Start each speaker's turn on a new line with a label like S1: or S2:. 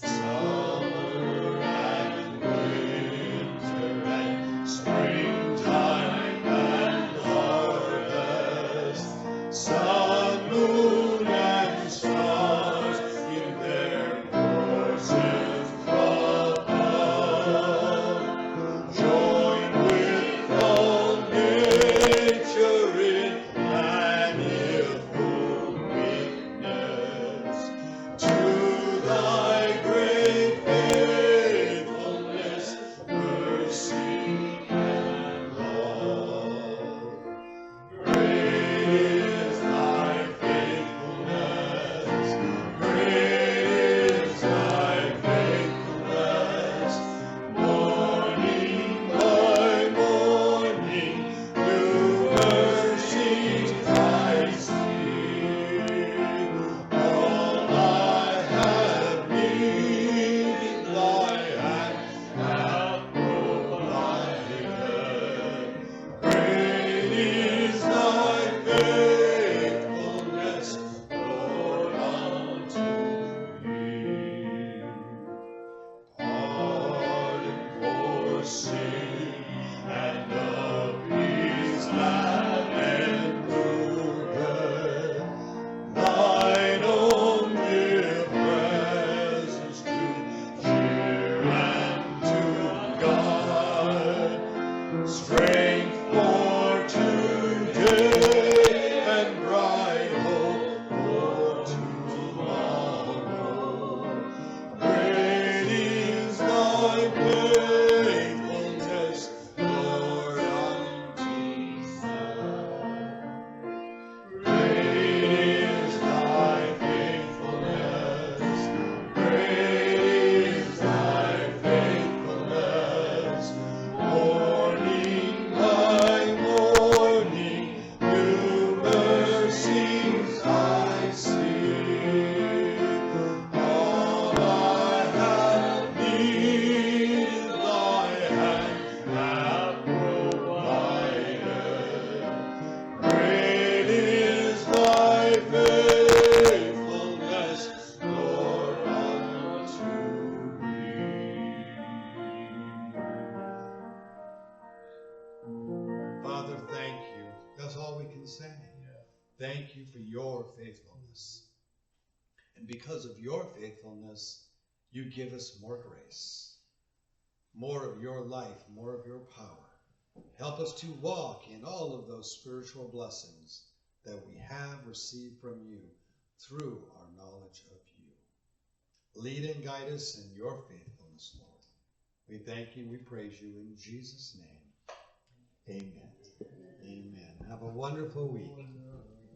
S1: Summer and winter and springtime and harvest, sun, moon, and stars in their courses above, join with all nature in manifold witness to thy great faithfulness, mercy, and love. Great is thy faithfulness, great is thy faithfulness. Morning by morning, new mercies I see. All I have needed, thy hand hath provided. Great is thy faithfulness, Lord, unto me. Pardon for sin and of peace that endureth. Thine own dear presence to cheer and to guide. Strength for today and bright hope for tomorrow. Great is thy faithfulness, Lord, unto me. Great is thy faithfulness, great is thy faithfulness. Morning by morning, new mercies I see. All I have needed, thy hand hath provided. Great is thy faithfulness, Lord, unto me. Father, thank you. That's all we can say. Thank you for your faithfulness. And because of your faithfulness, you give us more grace, more of your life, more of your power. Help us to walk in all of those spiritual blessings that we have received from you through our knowledge of you. Lead and guide us in your faithfulness, Lord. We thank you, we praise you in Jesus' name. Amen. Amen. Have a wonderful week.